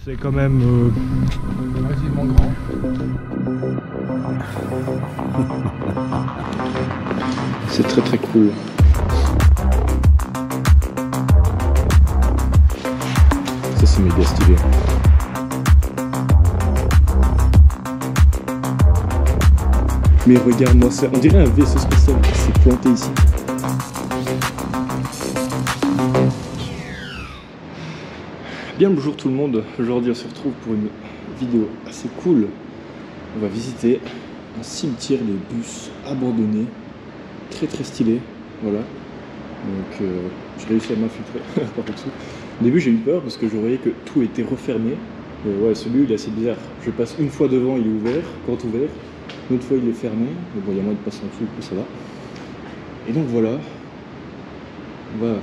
C'est quand même relativement grand. C'est très très cool. Ça c'est méga stylé. Mais regarde-moi ça, on dirait un vaisseau spatial qui s'est planté ici. Bien le bonjour tout le monde, aujourd'hui on se retrouve pour une vidéo assez cool. On va visiter un cimetière de bus abandonné, très très stylé, voilà. Donc j'ai réussi à m'infiltrer par au-dessous. Au début j'ai eu peur parce que je voyais que tout était refermé. Ouais, celui il est assez bizarre. Je passe une fois devant, il est ouvert, grand ouvert. Une autre fois il est fermé, mais bon il y a moyen de passer en dessous, du coup ça va. Et donc voilà, on va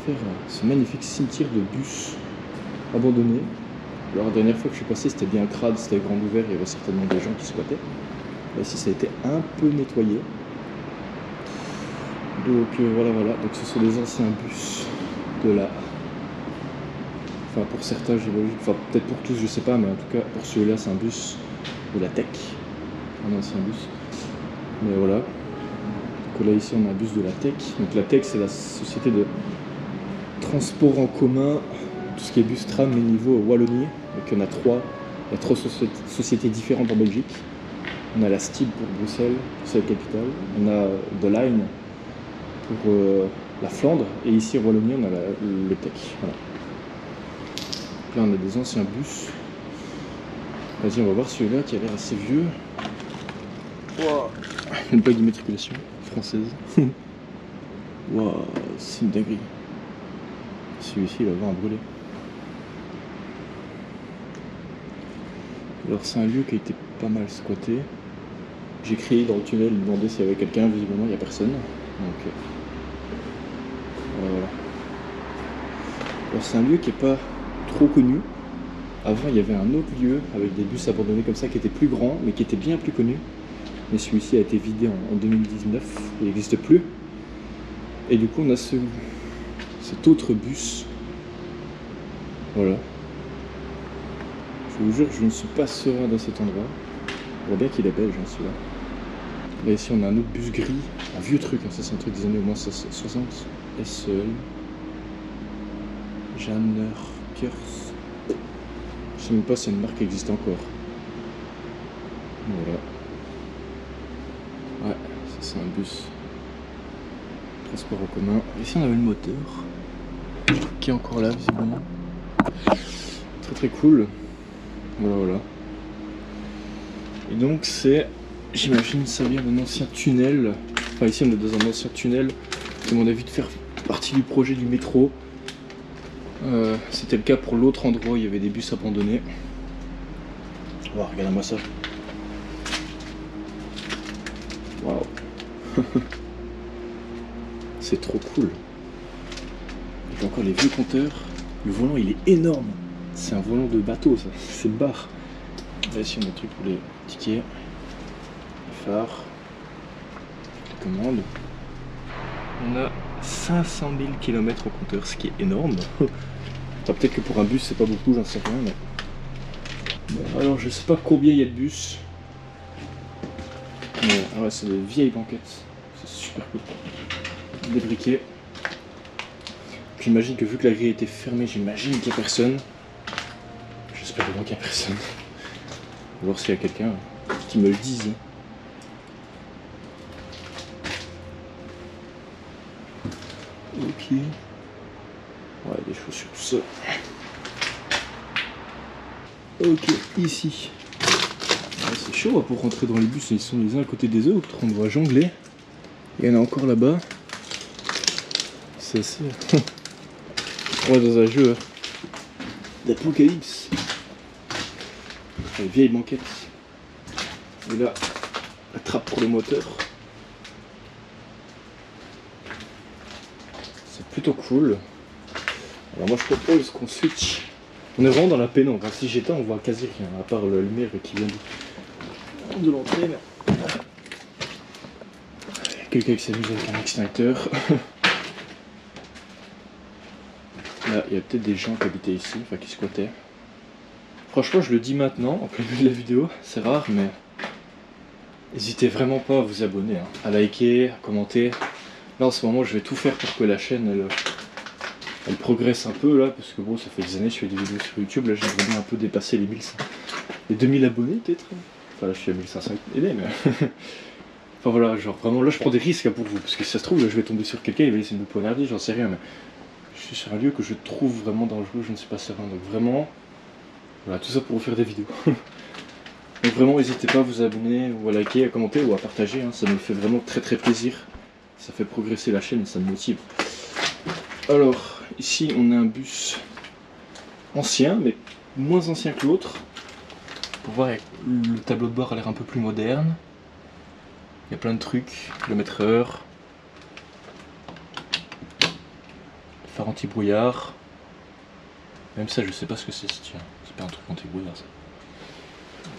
faire ce magnifique cimetière de bus abandonné. Alors la dernière fois que je suis passé c'était bien crade, c'était grand ouvert, il y avait certainement des gens qui squattaient. Là ici ça a été un peu nettoyé. Donc voilà, donc ce sont des anciens bus de la... Enfin pour certains j'imagine, enfin peut-être pour tous je sais pas, mais en tout cas pour celui-là c'est un bus de la Tech. Un ancien bus. Mais voilà. Donc là ici on a un bus de la Tech. Donc la Tech c'est la société de transport en commun, tout ce qui est bus tram mais niveau Wallonie. Donc il y en a trois. Il y a trois sociétés différentes en Belgique. On a la Stib pour Bruxelles, c'est la capitale. On a The Line pour la Flandre. Et ici en Wallonie on a le Tech. Voilà. Donc là on a des anciens bus. Vas-y on va voir celui-là qui a l'air assez vieux. Wow. Une plaque d'immatriculation française. Waouh, c'est une dinguerie. Celui-ci il va avoir un brûlé. Alors c'est un lieu qui a été pas mal squatté. J'ai crié dans le tunnel, demandé s'il y avait quelqu'un, visiblement il n'y a personne. Donc voilà. Alors c'est un lieu qui n'est pas trop connu. Avant il y avait un autre lieu avec des bus abandonnés comme ça qui était plus grand mais qui était bien plus connu. Mais celui-ci a été vidé en 2019, il n'existe plus. Et du coup on a cet autre bus. Voilà. Je vous jure, je ne suis pas serein dans cet endroit. On voit bien qu'il est belge hein, celui-là. Là ici on a un autre bus gris, un vieux truc, hein, ça c'est un truc des années au moins 60. SEL. Janner Piers. Je sais même pas si une marque existe encore. Voilà. Ouais, ça c'est un bus transport en commun. Ici on avait le moteur qui est encore là visiblement. Très très cool. Voilà. Et donc c'est, j'imagine ça vient d'un ancien tunnel. Enfin ici on est dans un ancien tunnel qui à mon avis de faire partie du projet du métro. C'était le cas pour l'autre endroit où il y avait des bus abandonnés. Wow, regardez-moi ça. Waouh. C'est trop cool. J'ai encore les vieux compteurs. Le volant il est énorme. C'est un volant de bateau ça. C'est une barre. Là ici on a des trucs pour les tickets. Les phares. Les commandes. On a 500 000 km au compteur, ce qui est énorme. Enfin, peut-être que pour un bus c'est pas beaucoup, j'en sais rien. Mais... Bon, alors je sais pas combien il y a de bus. Mais ah ouais, c'est des vieilles banquettes. C'est super cool. Débriqué. J'imagine que vu que la grille était fermée, j'imagine qu'il n'y a personne. J'espère vraiment qu'il n'y a personne. On va voir s'il y a quelqu'un qui me le dise. Ok. Ouais, des chaussures, tout ça. Ok, ici. Ouais, c'est chaud pour rentrer dans les bus, ils sont les uns à côté des autres, on doit jongler. Il y en a encore là-bas. C'est assez... On est dans un jeu d'Apocalypse. Une vieille banquette. Et là, la trappe pour le moteur. C'est plutôt cool. Alors moi je propose qu'on switch. On est vraiment dans la pénombre. Enfin, si j'étais on voit quasi rien, à part la lumière qui vient de l'entrée. Quelqu'un qui s'amuse avec un extincteur. Là, il y a peut-être des gens qui habitaient ici, enfin qui squattaient. Franchement, je le dis maintenant, en plein milieu de la vidéo, c'est rare, mais n'hésitez vraiment pas à vous abonner, hein, à liker, à commenter. Là, en ce moment, je vais tout faire pour que la chaîne, elle progresse un peu, là, parce que bon, ça fait des années que je fais des vidéos sur YouTube, là, j'aimerais bien un peu dépasser les 1500, les 2000 abonnés, peut-être. Enfin, là, je suis à 1500 aidés, mais... Enfin, voilà, genre, vraiment, là, je prends des risques, hein, pour vous, parce que si ça se trouve, là, je vais tomber sur quelqu'un, il va essayer de me poignarder, j'en sais rien, mais... Je suis sur un lieu que je trouve vraiment dangereux, je ne suis pas serein, donc vraiment... Voilà, tout ça pour vous faire des vidéos. Donc vraiment, n'hésitez pas à vous abonner, ou à liker, à commenter, ou à partager, hein, ça me fait vraiment très très plaisir. Ça fait progresser la chaîne et ça me motive. Alors, ici, on a un bus ancien, mais moins ancien que l'autre. Pour voir, le tableau de bord a l'air un peu plus moderne. Il y a plein de trucs, kilomètre-heure. Phare anti-brouillard. Même ça, je sais pas ce que c'est, tiens. C'est pas un truc anti-brouillard, ça.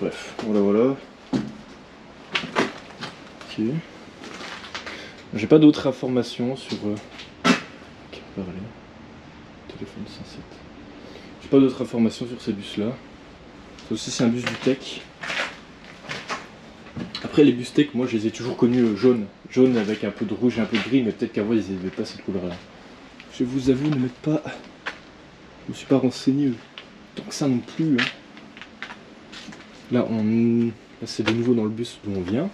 Bref, voilà. Ok. J'ai pas d'autres informations sur... Qui me parlait ? Téléphone 107. J'ai pas d'autres informations sur ces bus-là. Ça aussi, c'est un bus du Tech. Après, les bus Tech, moi, je les ai toujours connus jaunes. Jaune avec un peu de rouge et un peu de gris, mais peut-être qu'avant, ils n'avaient pas cette couleur-là. Je vous avoue, ne mettre pas... Je me suis pas renseigné tant que ça non plus. Hein. Là, c'est de nouveau dans le bus d'où on vient.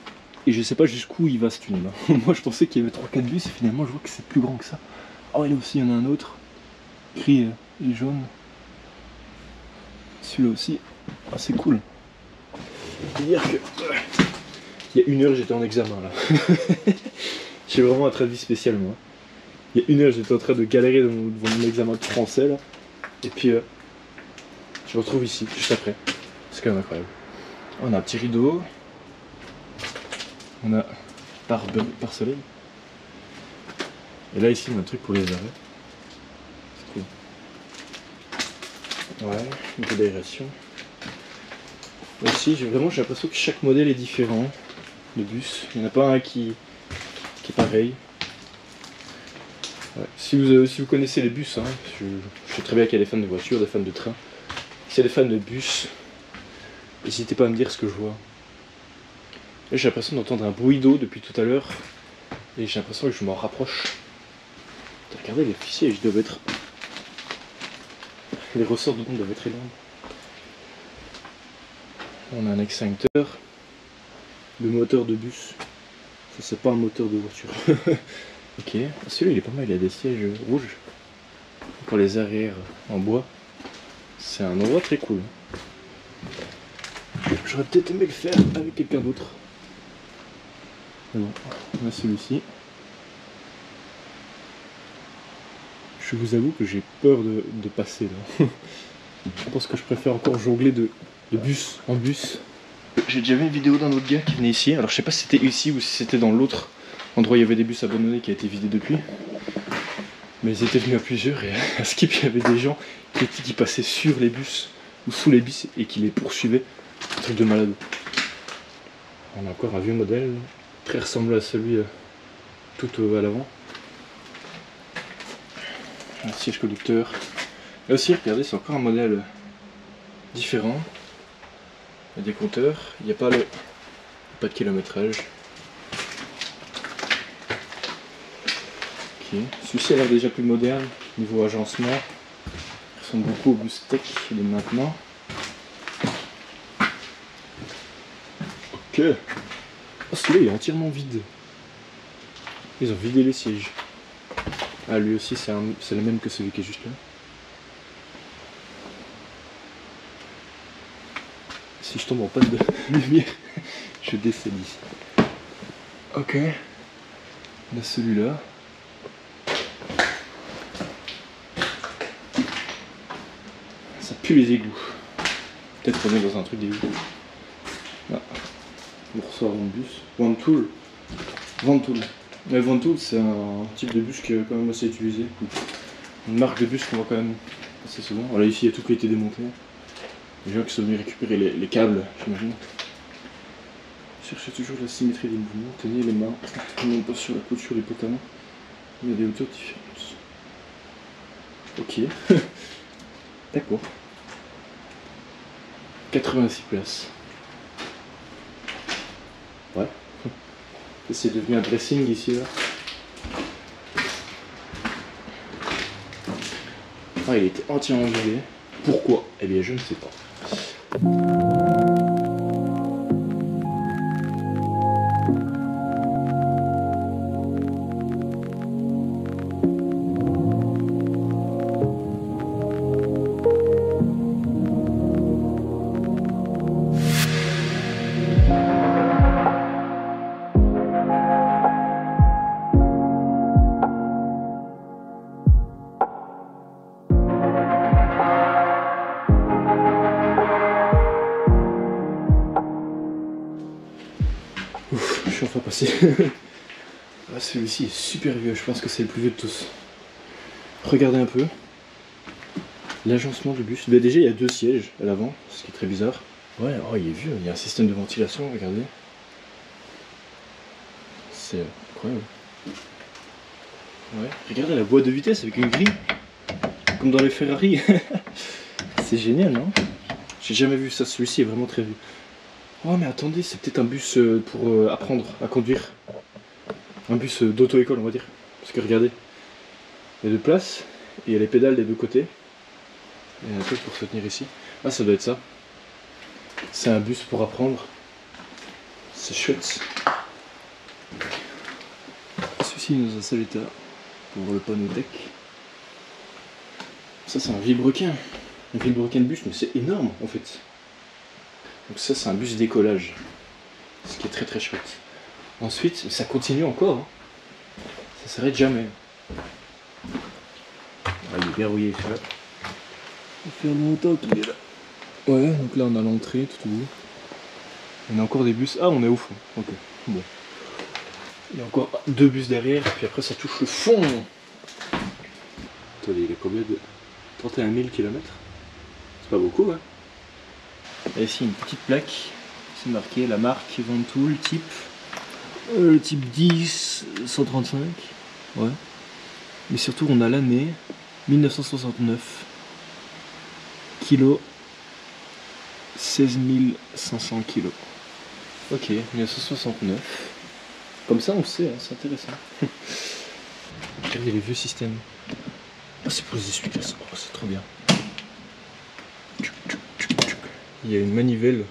Et je sais pas jusqu'où il va ce tunnel. Moi, je pensais qu'il y avait 3-4 bus et finalement, je vois que c'est plus grand que ça. Oh, et là aussi, il y en a un autre. Écrit jaune. Celui-là aussi. Ah, c'est cool. Je veux dire que... Il y a 1 heure, j'étais en examen, là. J'ai vraiment un train de vie spécial, moi. Il y a 1 heure, j'étais en train de galérer devant mon examen de français, là. Et puis, je me retrouve ici, juste après. C'est quand même incroyable. On a un petit rideau. On a par soleil. Et là, ici, on a un truc pour les arrêts. C'est cool. Ouais, une peu d'aération. Aussi, j'ai l'impression que chaque modèle est différent de bus. Il n'y en a pas un qui est pareil. Ouais. Si vous connaissez les bus, hein, je sais très bien qu'il y a des fans de voitures, des fans de train. S'il y a des fans de bus, n'hésitez pas à me dire ce que je vois. Là, j'ai l'impression d'entendre un bruit d'eau depuis tout à l'heure. Et j'ai l'impression que je m'en rapproche. Regardez, les officiers, ils doivent être... Les ressorts dedans doivent être énormes. On a un extincteur. Le moteur de bus. Ça, c'est pas un moteur de voiture. Ok, celui-là il est pas mal, il a des sièges rouges. Encore les arrières en bois. C'est un endroit très cool. J'aurais peut-être aimé le faire avec quelqu'un d'autre. Mais bon, on a celui-ci. Je vous avoue que j'ai peur de passer là. Je pense que je préfère encore jongler de bus en bus. J'ai déjà vu une vidéo d'un autre gars qui venait ici. Alors je sais pas si c'était ici ou si c'était dans l'autre endroit où il y avait des bus abandonnés qui a été vidé depuis. Mais ils étaient venus à plusieurs et à Skip il y avait des gens qui passaient sur les bus ou sous les bus et qui les poursuivaient. Un truc de malade. On a encore un vieux modèle très ressemblant à celui tout à l'avant. Un siège conducteur. Là aussi, regardez, c'est encore un modèle différent. Il y a des compteurs, il n'y a pas de kilométrage. Ok, celui-ci a l'air déjà plus moderne, niveau agencement. Il ressemble beaucoup au bus Tech de maintenant. Ok. Oh, celui-là il est entièrement vide. Ils ont vidé les sièges. Ah, lui aussi c'est le même que celui qui est juste là. Si je tombe en panne de lumière, je décède ici. Ok. On a celui-là. Ça pue les égouts. Peut-être qu'on est dans un truc d'égout. Ah. On ressort dans le bus. Vantool. Vantool, c'est un type de bus qui est quand même assez utilisé. Une marque de bus qu'on voit quand même assez souvent. Voilà, ici il y a tout qui a été démonté. Les gens qui sont venus récupérer les câbles, j'imagine. Cherchez toujours la symétrie des mouvements. Tenez les mains, non pas sur la couture des pantalons. Il y a des hauteurs différentes. Ok. D'accord. 86 places. Ouais. C'est devenu un dressing ici là. Ah, il était entièrement gelé. Pourquoi? Eh bien, je ne sais pas. Ouf, je suis enfin passé. Ah, celui-ci est super vieux, je pense que c'est le plus vieux de tous. Regardez un peu. L'agencement du bus. Bah, déjà, il y a 2 sièges à l'avant, ce qui est très bizarre. Ouais, oh, il est vieux, il y a un système de ventilation, regardez. C'est incroyable. Ouais, regardez la boîte de vitesse avec une grille. Comme dans les Ferrari. C'est génial, non? J'ai jamais vu ça, celui-ci est vraiment très vieux. Oh mais attendez, c'est peut-être un bus pour apprendre à conduire. Un bus d'auto-école on va dire. Parce que regardez, il y a 2 places, et il y a les pédales des 2 côtés. Il y a un truc pour se tenir ici. Ah ça doit être ça. C'est un bus pour apprendre. C'est chouette. Celui-ci nous a l'état pour le panneau deck. Ça c'est un vilebrequin. Un vilebrequin de bus, mais c'est énorme en fait. Donc ça c'est un bus décollage, ce qui est très très chouette. Ensuite ça continue encore, hein. Ça s'arrête jamais. Ah, il est verrouillé celui-là. Ça fait longtemps qu'il est là. Ouais, donc là on a l'entrée tout au bout. On a encore des bus. Ah on est au fond, ok. Bon. Il y a encore 2 bus derrière, puis après ça touche le fond. Attendez, il est combien de 31 000 km? C'est pas beaucoup, hein. Et ici une petite plaque, c'est marqué la marque Ventoux, le type 10 135, ouais. Mais surtout on a l'année 1969, kilo 16 500 kilos. Ok, 1969. Comme ça on sait, hein, c'est intéressant. Regardez les vieux systèmes. Ah c'est pour les essuie-glaces, oh, c'est trop bien. Il y a une manivelle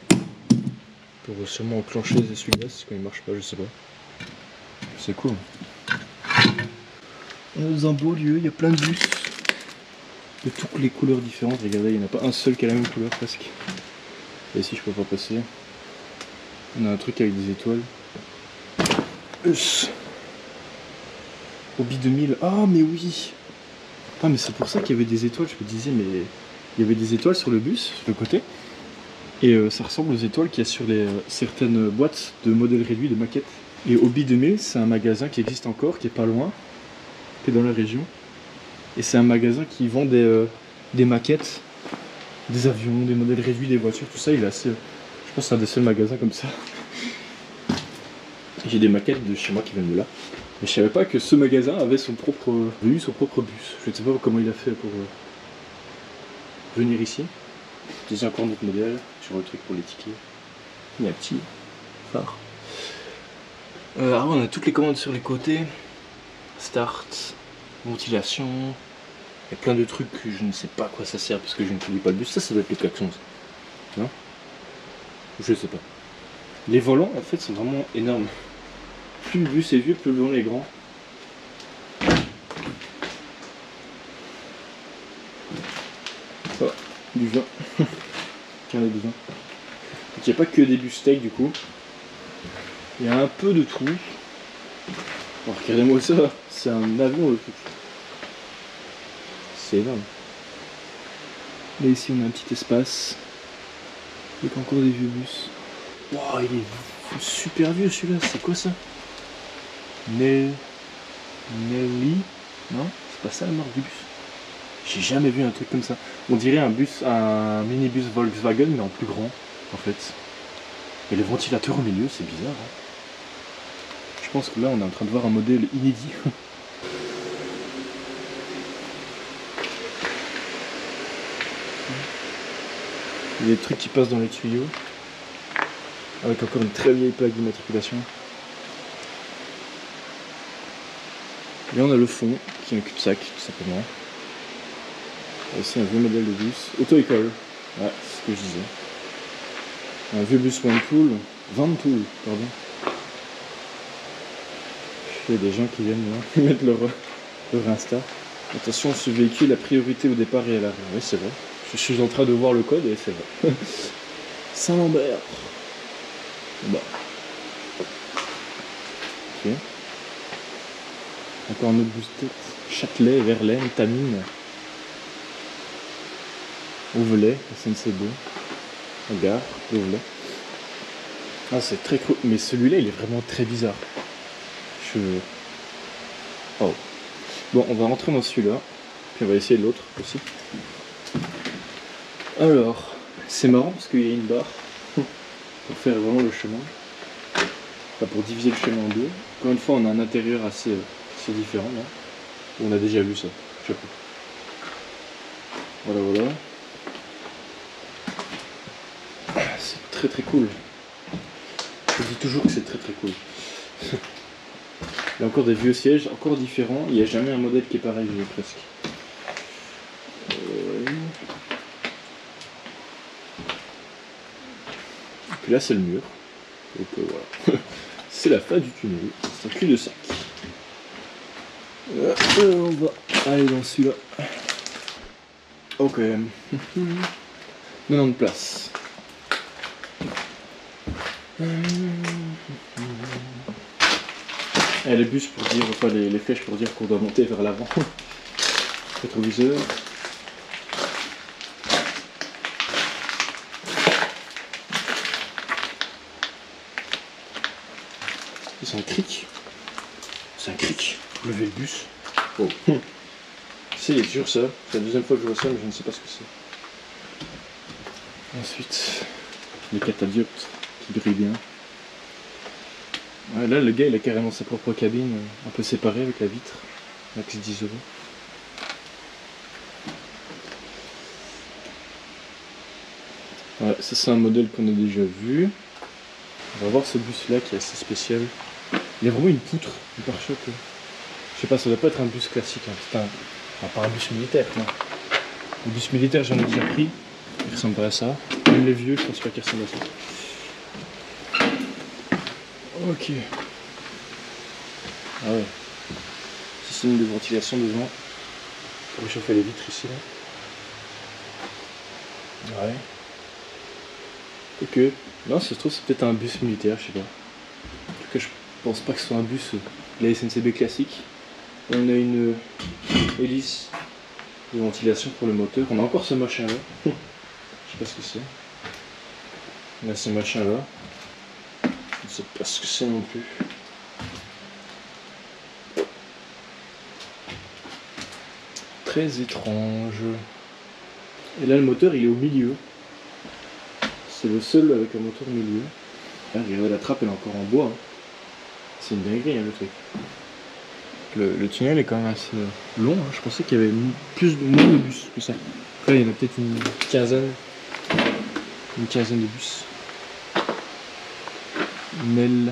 pour sûrement enclencher les essuie-glaces quand ils marchent pas, je sais pas. C'est cool. On est dans un beau lieu, il y a plein de bus de toutes les couleurs différentes. Regardez, il n'y en a pas un seul qui a la même couleur presque. Et ici je peux pas passer. On a un truc avec des étoiles. Obi 2000. Ah mais oui. Ah mais c'est pour ça qu'il y avait des étoiles, je me disais mais il y avait des étoiles sur le bus, sur le côté. Et ça ressemble aux étoiles qu'il y a sur certaines boîtes de modèles réduits, de maquettes. Et Obi 2000, c'est un magasin qui existe encore, qui est pas loin, qui est dans la région. Et c'est un magasin qui vend des maquettes, des avions, des modèles réduits, des voitures, tout ça. Il est assez. Je pense que c'est un des seuls magasins comme ça. J'ai des maquettes de chez moi qui viennent de là. Mais je savais pas que ce magasin avait son propre bus. Je ne sais pas comment il a fait pour venir ici. J'ai encore notre modèle sur le truc pour les tickets. Il y a un petit phare. Alors on a toutes les commandes sur les côtés. Start, ventilation. Il y a plein de trucs que je ne sais pas à quoi ça sert parce que je ne conduis pas le bus. Ça doit être le klaxon. Non? Je sais pas. Les volants en fait sont vraiment énormes. Plus le bus est vieux, plus le volant est grand. Oh, du vin. Carnet de vin. Donc il n'y a pas que des bus steak du coup. Il y a un peu de tout. Oh, regardez-moi ça, c'est un avion le truc. C'est énorme. Là ici on a un petit espace. Avec encore des vieux bus. Wow, il est super vieux celui-là, c'est quoi ça? Nelly? Non? C'est pas ça la marque du bus? J'ai jamais vu un truc comme ça. On dirait un minibus Volkswagen mais en plus grand en fait. Et le ventilateur au milieu, c'est bizarre. Hein. Je pense que là on est en train de voir un modèle inédit. Il y a des trucs qui passent dans les tuyaux. Avec encore une très vieille plaque d'immatriculation. Et là on a le fond, qui est un cul-de-sac tout simplement. Et ici un vieux modèle de bus. Auto-école. Ouais, c'est ce que je disais. Un vieux bus Vantool, pardon. Il y a des gens qui viennent là, mettre leur Insta. Attention, ce véhicule a priorité au départ et à l'arrêt. Oui, c'est vrai. Je suis en train de voir le code et c'est vrai. Saint-Lambert. Bah. Ok. Encore un autre bus tête. Châtelet, Verlaine, Tamine. Auvelay, SNCB. Gare, Auvelay. Ah, c'est très cool. Mais celui-là, il est vraiment très bizarre. Oh. Bon, on va rentrer dans celui-là. Puis on va essayer l'autre aussi. Alors, c'est marrant parce qu'il y a une barre pour faire vraiment le chemin. Enfin, pour diviser le chemin en deux. Encore une fois, on a un intérieur assez différent là. On a déjà vu ça. Chapeau. Voilà. C'est très très cool. Je dis toujours que c'est très très cool. Il y a encore des vieux sièges, encore différents. Il n'y a jamais un modèle qui est pareil, presque. Et puis là, c'est le mur. Donc voilà. C'est la fin du tunnel. C'est un cul-de-sac. On va aller dans celui-là. Ok. 90 places. Et les bus pour dire, enfin les flèches pour dire qu'on doit monter vers l'avant. Rétroviseur. C'est un cric. C'est un cric. Lever le bus. Oh. C'est toujours ça. C'est la deuxième fois que je vois ça, mais je ne sais pas ce que c'est. Ensuite, les catadiotes qui brillent bien. Ouais, là, le gars, il a carrément sa propre cabine, un peu séparée avec la vitre. Max 10 €. Ouais, ça c'est un modèle qu'on a déjà vu. On va voir ce bus-là qui est assez spécial. Il y a vraiment une poutre, un pare-choc. Je sais pas, ça doit pas être un bus classique. Hein. C'est enfin, pas un bus militaire, non. Le bus militaire, j'en ai déjà pris. Il ressemble pas à ça. Même les vieux, je pense pas qu'ils ressemblent à ça. Ok. Ah ouais. Système de ventilation devant. Pour réchauffer les vitres ici là. Ouais. Ok. Non, ça se trouve c'est peut-être un bus militaire, je sais pas. En tout cas, je pense pas que ce soit un bus la SNCB classique. On a une hélice de ventilation pour le moteur. On a encore ce machin là. Je sais pas ce que c'est. On a ce machin là. Je ne sais pas ce que c'est non plus. Très étrange. Et là le moteur il est au milieu. C'est le seul avec un moteur au milieu. Là, regardez, la trappe elle est encore en bois. Hein. C'est une dinguerie hein, le truc. Le tunnel est quand même assez long. Hein. Je pensais qu'il y avait moins de bus que ça. Là il y en a peut-être une quinzaine de bus. Nel,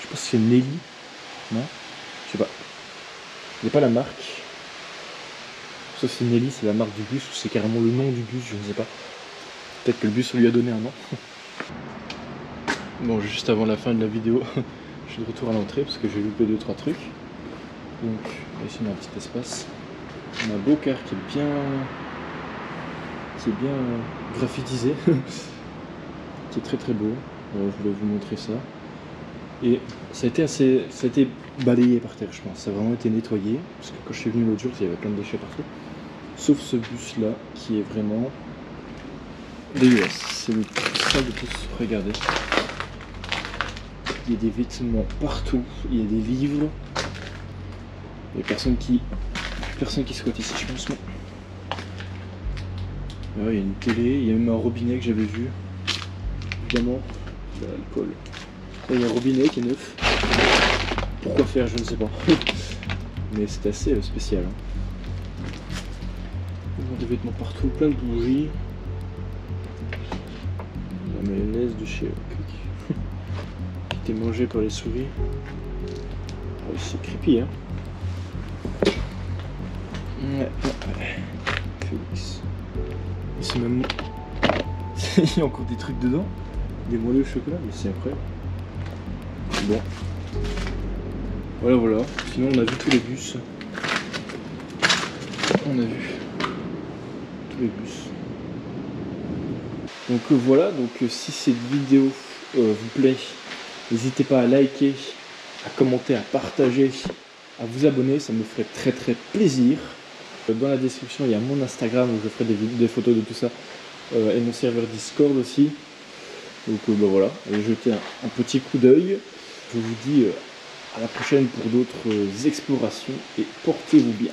je pense que c'est Nelly, non? Je sais pas. Il n'y a pas la marque. Sauf si Nelly c'est la marque du bus ou c'est carrément le nom du bus, je ne sais pas. Peut-être que le bus on lui a donné un nom. Bon, juste avant la fin de la vidéo, je suis de retour à l'entrée parce que j'ai loupé 2-3 trucs. Donc ici on a un petit espace. On a un beau car qui est bien graffitisé, qui est très très beau. Je vais vous montrer ça. Et ça a été balayé par terre, je pense. Ça a vraiment été nettoyé. Parce que quand je suis venu l'autre jour, il y avait plein de déchets partout. Sauf ce bus là qui est vraiment dégueulasse. C'est le plus sale de tous. Regardez. Il y a des vêtements partout. Il y a des livres. Il n'y a personne qui squatte ici, je pense. Ouais, il y a une télé. Il y a même un robinet que j'avais vu. Évidemment. L'alcool. Il y a un robinet qui est neuf. Pourquoi faire, je ne sais pas. Mais c'est assez spécial. Hein. Des vêtements partout, plein de bougies. pièce de chez Quick qui était mangée par les souris. Oh, c'est creepy, hein. Ouais. Félix. C'est même... Il y a encore des trucs dedans. Des moelleux au chocolat, mais c'est incroyable. Bon. Voilà. Sinon on a vu tous les bus. On a vu tous les bus. Donc voilà, si cette vidéo vous plaît, n'hésitez pas à liker, à commenter, à partager, à vous abonner, ça me ferait très très plaisir. Dans la description il y a mon Instagram où je ferai des photos de tout ça et mon serveur Discord aussi. Donc voilà, allez jeter un petit coup d'œil. Je vous dis à la prochaine pour d'autres explorations et portez-vous bien.